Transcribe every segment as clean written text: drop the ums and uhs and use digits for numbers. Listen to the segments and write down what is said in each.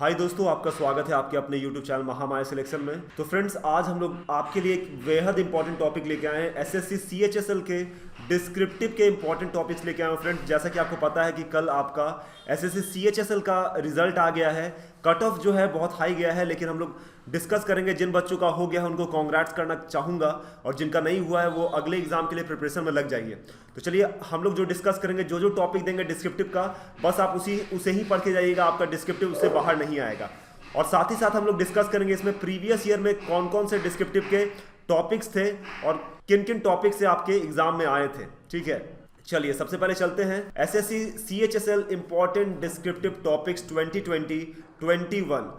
हाय दोस्तों, आपका स्वागत है आपके अपने YouTube चैनल महामाया सिलेक्शन में। तो फ्रेंड्स, आज हम लोग आपके लिए एक बेहद इंपॉर्टेंट टॉपिक लेके आए हैं। एसएससी सीएचएसएल के डिस्क्रिप्टिव के इंपॉर्टेंट टॉपिक्स लेके आए हैं। फ्रेंड्स, जैसा कि आपको पता है कि कल आपका एसएससी सीएचएसएल का रिजल्ट आ गया है। कट ऑफ जो है बहुत हाई गया है, लेकिन हम लोग डिस्कस करेंगे। जिन बच्चों का हो गया है उनको कॉन्ग्रेट्स करना चाहूँगा, और जिनका नहीं हुआ है वो अगले एग्जाम के लिए प्रिपरेशन में लग जाइए। तो चलिए हम लोग जो डिस्कस करेंगे, जो टॉपिक देंगे डिस्क्रिप्टिव का, बस आप उसे ही पढ़ के जाइएगा। आपका डिस्क्रिप्टिव उससे बाहर नहीं आएगा। और साथ ही साथ हम लोग डिस्कस करेंगे इसमें प्रीवियस ईयर में कौन कौन से डिस्क्रिप्टिव के टॉपिक्स थे और किन किन टॉपिक से आपके एग्जाम में आए थे। ठीक है, चलिए सबसे पहले चलते हैं SSC CHSL important descriptive topics 2020-21।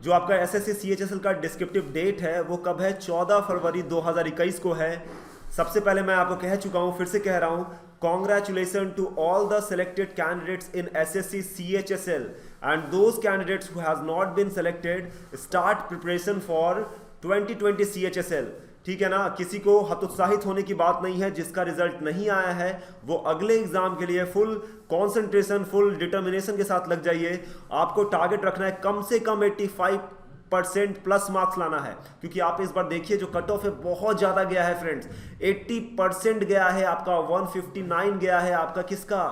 जो आपका एसएससी सीएचएसएल का डिस्क्रिप्टिव डेट है वो कब है? 14 फरवरी 2021 को है। सबसे पहले मैं आपको कह चुका हूं, फिर से कह रहा हूं, congratulation to all the selected candidates in SSC CHSL and those candidates who has not been selected start preparation for 2020 CHSL. ठीक है ना, किसी को हतोत्साहित होने की बात नहीं है। जिसका रिजल्ट नहीं आया है वो अगले एग्जाम के लिए फुल कंसंट्रेशन, फुल डिटर्मिनेशन के साथ लग जाइए। आपको टारगेट रखना है कम से कम 85% प्लस मार्क्स लाना है, क्योंकि आप इस बार देखिए जो कट ऑफ है बहुत ज्यादा गया है फ्रेंड्स। 80% गया है आपका, 159 गया है आपका किसका?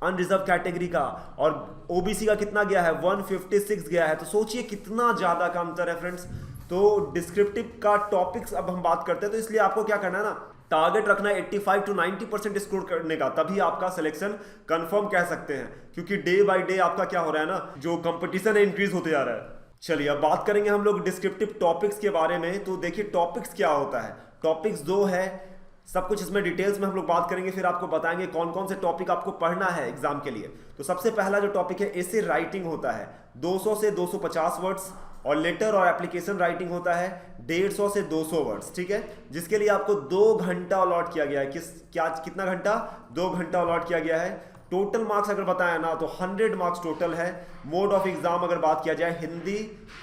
अनरिजर्व कैटेगरी का। और ओबीसी का कितना गया है? 156 गया है। तो सोचिए कितना ज्यादा का अंतर है फ्रेंड्स। तो डिस्क्रिप्टिव का टॉपिक्स अब हम बात करते हैं, तो इसलिए आपको क्या करना है ना, टारगेट रखना है 85 to 90% स्कोर करने का, तभी आपका सिलेक्शन कंफर्म कह सकते हैं। क्योंकि डे बाय डे आपका क्या हो रहा है ना, जो कंपटीशन है इंक्रीज होते जा रहा है। चलिए अब बात करेंगे हम लोग डिस्क्रिप्टिव टॉपिक्स के बारे में। तो देखिए टॉपिक्स क्या होता है। टॉपिक्स दो है, सब कुछ इसमें डिटेल्स में हम लोग बात करेंगे, फिर आपको बताएंगे कौन कौन से टॉपिक आपको पढ़ना है एग्जाम के लिए। तो सबसे पहला जो टॉपिक है, एसे राइटिंग होता है 200 से 250 वर्ड्स, और लेटर और एप्लीकेशन राइटिंग होता है 150 से 200 वर्ड्स। ठीक है, जिसके लिए आपको 2 घंटा अलॉट किया गया है। कितना घंटा? 2 घंटा अलॉट किया गया है। टोटल मार्क्स अगर बताया ना तो 100 मार्क्स टोटल है। मोड ऑफ एग्जाम अगर बात किया जाए, हिंदी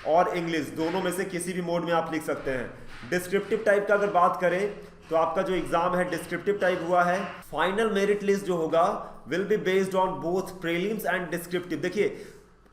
और इंग्लिश दोनों में से किसी भी मोड में आप लिख सकते हैं। डिस्क्रिप्टिव टाइप का अगर बात करें तो आपका जो एग्जाम है डिस्क्रिप्टिव टाइप हुआ है। फाइनल मेरिट लिस्ट जो होगा will be based on both prelims and descriptive. देखिए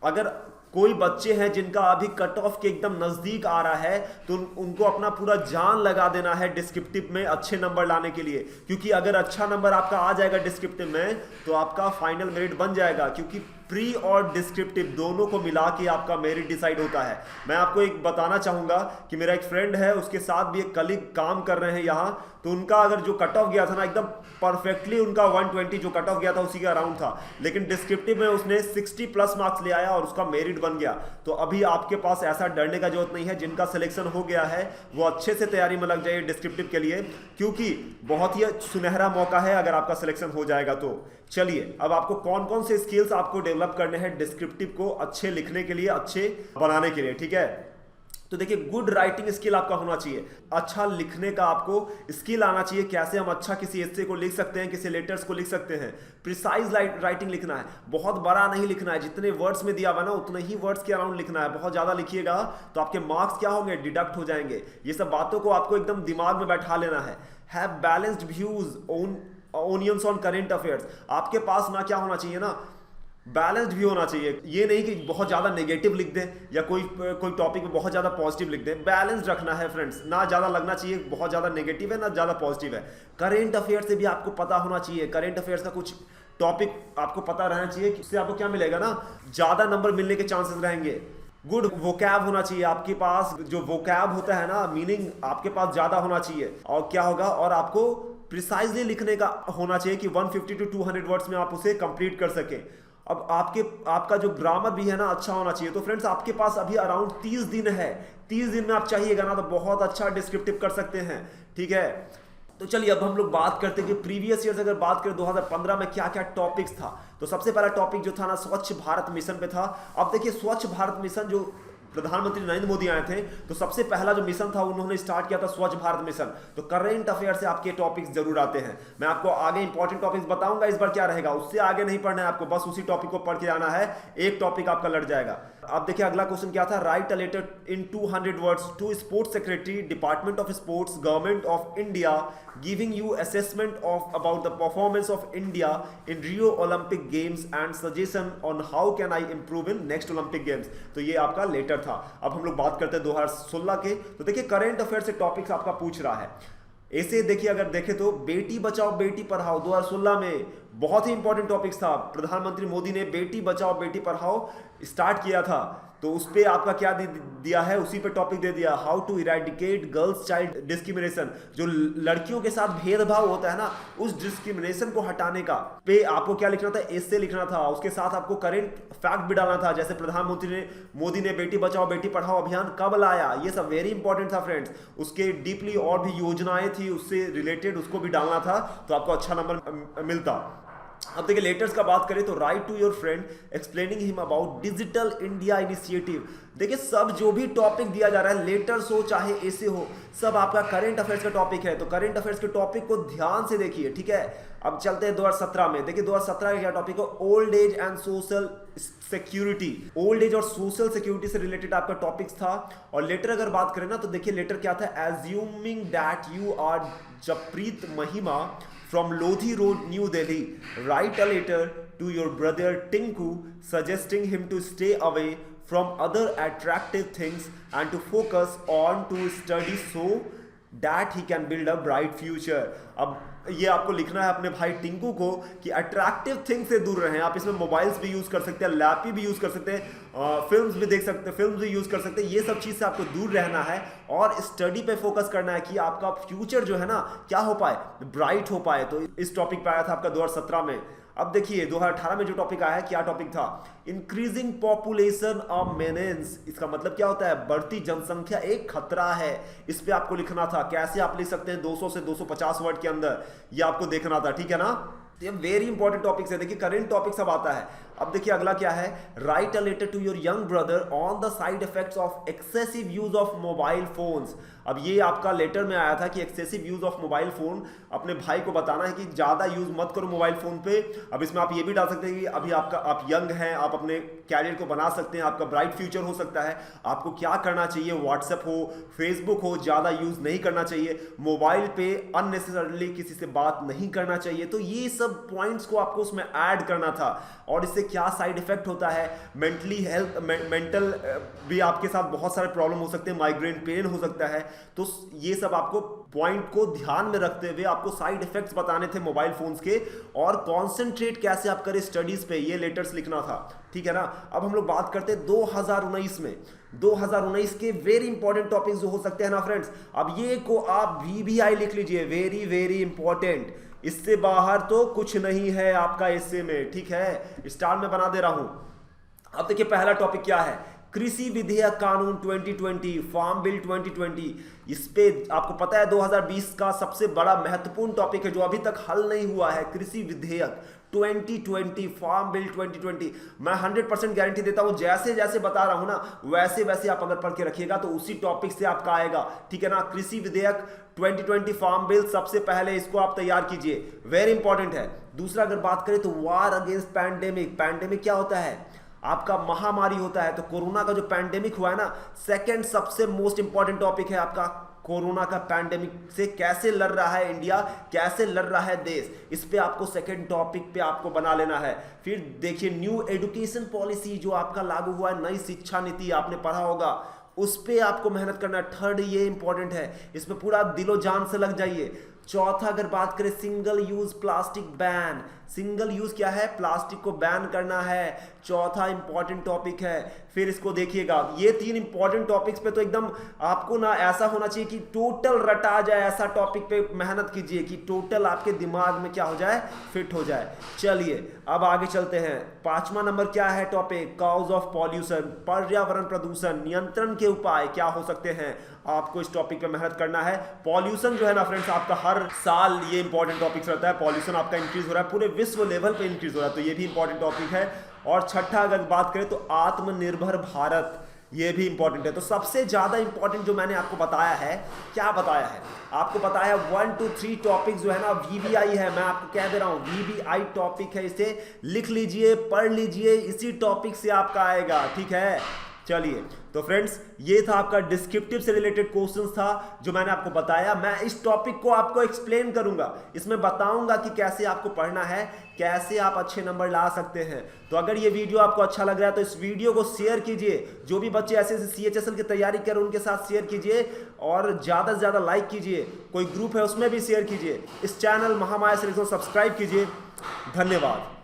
अगर कोई बच्चे हैं जिनका अभी कट ऑफ के एकदम नजदीक आ रहा है, तो उनको अपना पूरा जान लगा देना है डिस्क्रिप्टिव में अच्छे नंबर लाने के लिए। क्योंकि अगर अच्छा नंबर आपका आ जाएगा डिस्क्रिप्टिव में तो आपका फाइनल मेरिट बन जाएगा। क्योंकि प्री और डिस्क्रिप्टिव दोनों को मिला के आपका मेरिट डिसाइड होता है। मैं आपको एक बताना चाहूंगा कि मेरा एक फ्रेंड है, उसके साथ भी एक कलीग काम कर रहे हैं यहाँ। तो उनका अगर जो कट ऑफ गया था ना, एकदम परफेक्टली उनका 120 जो कट ऑफ गया था उसी के अराउंड था, लेकिन डिस्क्रिप्टिव में उसने 60 प्लस मार्क्स ले आया और उसका मेरिट बन गया। तो अभी आपके पास ऐसा डरने का जरूरत नहीं है। जिनका सिलेक्शन हो गया है वो अच्छे से तैयारी में लग जाइए डिस्क्रिप्टिव के लिए, क्योंकि बहुत ही सुनहरा मौका है अगर आपका सिलेक्शन हो जाएगा तो। चलिए अब आपको कौन कौन से स्किल्स आपको डेवलप करने हैं डिस्क्रिप्टिव को अच्छे लिखने के लिए, अच्छे बनाने के लिए। ठीक है, तो देखिए गुड राइटिंग स्किल आपका होना चाहिए। अच्छा लिखने का आपको स्किल आना चाहिए। कैसे हम अच्छा किसी एस्से को लिख सकते हैं, किसी लेटर्स को लिख सकते हैं। प्रिसाइज राइटिंग लिखना है, बहुत बड़ा नहीं लिखना है। जितने वर्ड्स में दिया हुआ ना उतने ही वर्ड्स के अराउंड लिखना है। बहुत ज्यादा लिखिएगा तो आपके मार्क्स क्या होंगे? डिडक्ट हो जाएंगे। ये सब बातों को आपको एकदम दिमाग में बैठा लेना है। Have balanced views onions on current affairs. आपके पास ना क्या होना चाहिए ना, बैलेंस्ड भी होना चाहिए। ये नहीं कि बहुत ज्यादा नेगेटिव लिख दे या कोई टॉपिक में बहुत ज्यादा पॉजिटिव लिख दे। बैलेंस्ड रखना है फ्रेंड्स, ना ज्यादा लगना चाहिए बहुत ज्यादा नेगेटिव है ना ज्यादा पॉजिटिव है। करेंट अफेयर से भी आपको पता होना चाहिए। करेंट अफेयर्स का कुछ टॉपिक आपको पता रहना चाहिए। इससे आपको क्या मिलेगा ना, ज्यादा नंबर मिलने के चांसेस रहेंगे। गुड वोकैब होना चाहिए आपके पास। जो वोकैब होता है ना, मीनिंग आपके पास ज्यादा होना चाहिए। और क्या होगा, और आपको प्रिसाइजली लिखने का होना चाहिए कि 150 to 200 वर्ड्स में आप उसे कंप्लीट कर सकें। अब आपका जो ग्रामर भी है ना अच्छा होना चाहिए। तो फ्रेंड्स आपके पास अभी अराउंड 30 दिन है। 30 दिन में आप चाहिएगा ना तो बहुत अच्छा डिस्क्रिप्टिव कर सकते हैं। ठीक है, तो चलिए अब हम लोग बात करते हैं कि प्रीवियस ईयर अगर बात करें 2015 में क्या क्या टॉपिक्स था। तो सबसे पहला टॉपिक जो था ना, स्वच्छ भारत मिशन पे था। अब देखिए स्वच्छ भारत मिशन जो प्रधानमंत्री नरेंद्र मोदी आए थे तो सबसे पहला जो मिशन था उन्होंने स्टार्ट किया था स्वच्छ भारत मिशन। तो करंट अफेयर से आपके टॉपिक्स जरूर आते हैं। मैं आपको आगे इंपॉर्टेंट टॉपिक्स बताऊंगा इस बार क्या रहेगा, उससे आगे नहीं पढ़ना है आपको, बस उसी टॉपिक को पढ़ के आना है, एक टॉपिक आपका लट जाएगा। अब देखिए अगला क्वेश्चन क्या था, write a letter in 200 words to sports secretary department of sports government of India giving you assessment of about the performance of India in Rio Olympic games and suggestion on how can I improve in next Olympic games. तो ये आपका letter था। अब हम लोग बात करते हैं 2016 के। तो देखिए करंट अफेयर से टॉपिक्स आपका पूछ रहा है। ऐसे देखिए अगर देखें तो बेटी बचाओ बेटी पढ़ाओ 2016 में बहुत ही इंपॉर्टेंट टॉपिक्स था। प्रधानमंत्री मोदी ने बेटी बचाओ बेटी पढ़ाओ स्टार्ट किया था, तो उस पे आपका क्या दिया है, उसी पे टॉपिक दे दिया, how to eradicate girls child discrimination. जो लड़कियों के साथ भेदभाव होता है ना, उस डिस्क्रिमिनेशन को हटाने का पे आपको क्या लिखना था, एस्से लिखना था। उसके साथ आपको करेंट फैक्ट भी डालना था, जैसे प्रधानमंत्री मोदी ने बेटी बचाओ बेटी पढ़ाओ अभियान कब लाया, ये सब वेरी इंपॉर्टेंट था फ्रेंड्स। उसके डीपली और भी योजनाएं थी उससे रिलेटेड, उसको भी डालना था, तो आपको अच्छा नंबर मिलता। अब देखिए लेटर्स का बात करें तो write to your friend explaining him about digital India initiative. देखिए सब जो भी टॉपिक दिया जा रहा है, लेटर्स हो चाहे ऐसे हो, सब आपका करंट अफेयर्स का टॉपिक है। तो करंट अफेयर्स के टॉपिक को ध्यान से देखिए, ठीक है। अब चलते हैं 2017 में। देखिए 2017 का क्या टॉपिक है, old age and social security. Old age और सोशल सिक्योरिटी से रिलेटेड आपका टॉपिक्स था। और लेटर अगर बात करें ना तो देखिए लेटर क्या था, एज्यूमिंग दैट यू आर जपप्रीत महिमा from Lodhi Road, New Delhi, write a letter to your brother Tinku suggesting him to stay away from other attractive things and to focus on to study so that he can build a bright future। अब ये आपको लिखना है अपने भाई टिंकू को कि attractive thing से दूर रहें। आप इसमें मोबाइल्स भी यूज कर सकते हैं, लैपी भी यूज कर सकते हैं, फिल्म्स भी देख सकते हैं, फिल्म्स भी यूज कर सकते हैं। ये सब चीज से आपको दूर रहना है और स्टडी पे फोकस करना है कि आपका फ्यूचर जो है ना क्या हो पाए, ब्राइट हो पाए। तो इस टॉपिक पे आया था आपका 2017 में। अब देखिए 2018 में जो टॉपिक आया है, क्या टॉपिक था, इंक्रीजिंग पॉपुलेशन ऑफ मेनेंस। इसका मतलब क्या होता है, बढ़ती जनसंख्या एक खतरा है। इस पे आपको लिखना था। कैसे आप लिख सकते हैं, 200 से 250 वर्ड के अंदर, ये आपको देखना था, ठीक है ना। ये वेरी इंपॉर्टेंट टॉपिक्स है। देखिए करंट टॉपिक सब आता है। अब देखिए अगला क्या है, write a letter to your young brother on the side effects of excessive use of mobile phones. अब ये आपका लेटर में आया था कि excessive use of mobile phone, अपने भाई को बताना है कि ज्यादा यूज मत करो मोबाइल फोन पे। अब इसमें आप ये भी डाल सकते हैं कि अभी आप यंग हैं, आप अपने कैरियर को बना सकते हैं, आपका ब्राइट फ्यूचर हो सकता है, आपको क्या करना चाहिए, व्हाट्सएप हो फेसबुक हो ज्यादा यूज नहीं करना चाहिए, मोबाइल पे अननेसेसरली किसी से बात नहीं करना चाहिए। तो ये सब पॉइंट्स को आपको उसमें ऐड करना था। और इससे क्या साइड इफेक्ट होता है, मेंटली हेल्थ, मेंटल भी आपके साथ बहुत सारे प्रॉब्लम हो सकते हैं, माइग्रेन पेन हो सकता है। तो ये सब आपको पॉइंट को ध्यान में रखते हुए आपको साइड इफेक्ट्स बताने थे मोबाइल फोन्स के, और कॉन्सेंट्रेट कैसे आप करें स्टडीज पे, ये लेटर्स लिखना था, ठीक है ना। अब हम लोग बात करते हैं 2019 में। 2019 के वेरी इंपॉर्टेंट टॉपिक्स जो हो सकते हैं ना फ्रेंड्स, अब ये को आप VBI लिख लीजिए, वेरी वेरी इंपॉर्टेंट। इससे बाहर तो कुछ नहीं है आपका एस्से में, ठीक है, स्टार में बना दे रहा हूं। अब देखिए पहला टॉपिक क्या है, कृषि विधेयक कानून 2020, फार्म बिल 2020। इस पे आपको पता है 2020 का सबसे बड़ा महत्वपूर्ण टॉपिक है जो अभी तक हल नहीं हुआ है, कृषि विधेयक 2020, फार्म बिल 2020। मैं 100% गारंटी देता हूं, जैसे जैसे बता रहा हूं ना वैसे वैसे आप अगर पढ़ के रखिएगा तो उसी टॉपिक से आपका आएगा, ठीक है ना। कृषि विधेयक 2020 फार्म बिल, सबसे पहले इसको आप तैयार कीजिए, वेरी इंपॉर्टेंट है। दूसरा अगर बात करें तो वार अगेंस्ट पैंडेमिक। पैंडेमिक क्या होता है, आपका महामारी होता है। तो कोरोना का जो पैंडेमिक हुआ है ना, सेकंड सबसे मोस्ट इंपॉर्टेंट टॉपिक है आपका, कोरोना का पैंडेमिक से कैसे लड़ रहा है इंडिया, कैसे लड़ रहा है देश, इस पे आपको सेकंड टॉपिक पे आपको बना लेना है। फिर देखिए न्यू एजुकेशन पॉलिसी जो आपका लागू हुआ है, नई शिक्षा नीति आपने पढ़ा होगा, उस पे आपको मेहनत करना है। थर्ड ये इंपॉर्टेंट है, इसमें पूरा दिलो जान से लग जाइए। चौथा अगर बात करें single use plastic ban. Single use क्या है, प्लास्टिक को बैन करना है, चौथा इंपॉर्टेंट टॉपिक है। फिर इसको देखिएगा, ये 3 इंपॉर्टेंट टॉपिक्स पे तो एकदम आपको ना ऐसा होना चाहिए कि टोटल रटा जाए, ऐसा टॉपिक पे मेहनत कीजिए कि टोटल आपके दिमाग में क्या हो जाए, फिट हो जाए। चलिए अब आगे चलते हैं। 5वां नंबर क्या है टॉपिक, कॉज ऑफ पॉल्यूशन, पर्यावरण प्रदूषण, नियंत्रण के उपाय क्या हो सकते हैं। आपको इस टॉपिक पे मेहनत करना है। पॉल्यूशन जो है ना फ्रेंड्स, आपका हर साल ये इंपॉर्टेंट टॉपिक रहता है। पॉल्यूशन आपका इंक्रीज हो रहा है, पूरे विश्व लेवल पे इंक्रीज हो रहा है, तो ये भी इंपॉर्टेंट टॉपिक है। और छठा अगर बात करें तो आत्मनिर्भर भारत, ये भी इंपॉर्टेंट है। तो सबसे ज्यादा इंपॉर्टेंट जो मैंने आपको बताया है, क्या बताया है आपको, बताया 1 to 3 टॉपिक जो है ना वीवीआई है, मैं आपको कह दे रहा हूं वीवीआई टॉपिक है, इसे लिख लीजिए, पढ़ लीजिए, इसी टॉपिक से आपका आएगा, ठीक है। चलिए तो फ्रेंड्स ये था आपका डिस्क्रिप्टिव से रिलेटेड क्वेश्चंस था जो मैंने आपको बताया। मैं इस टॉपिक को आपको एक्सप्लेन करूंगा, इसमें बताऊंगा कि कैसे आपको पढ़ना है, कैसे आप अच्छे नंबर ला सकते हैं। तो अगर ये वीडियो आपको अच्छा लग रहा है तो इस वीडियो को शेयर कीजिए, जो भी बच्चे ऐसे सीएचएसएल की तैयारी कर रहे हैं उनके साथ शेयर कीजिए, और ज्यादा से ज्यादा लाइक कीजिए, कोई ग्रुप है उसमें भी शेयर कीजिए, इस चैनल महामाया सिलेक्शन सब्सक्राइब कीजिए। धन्यवाद।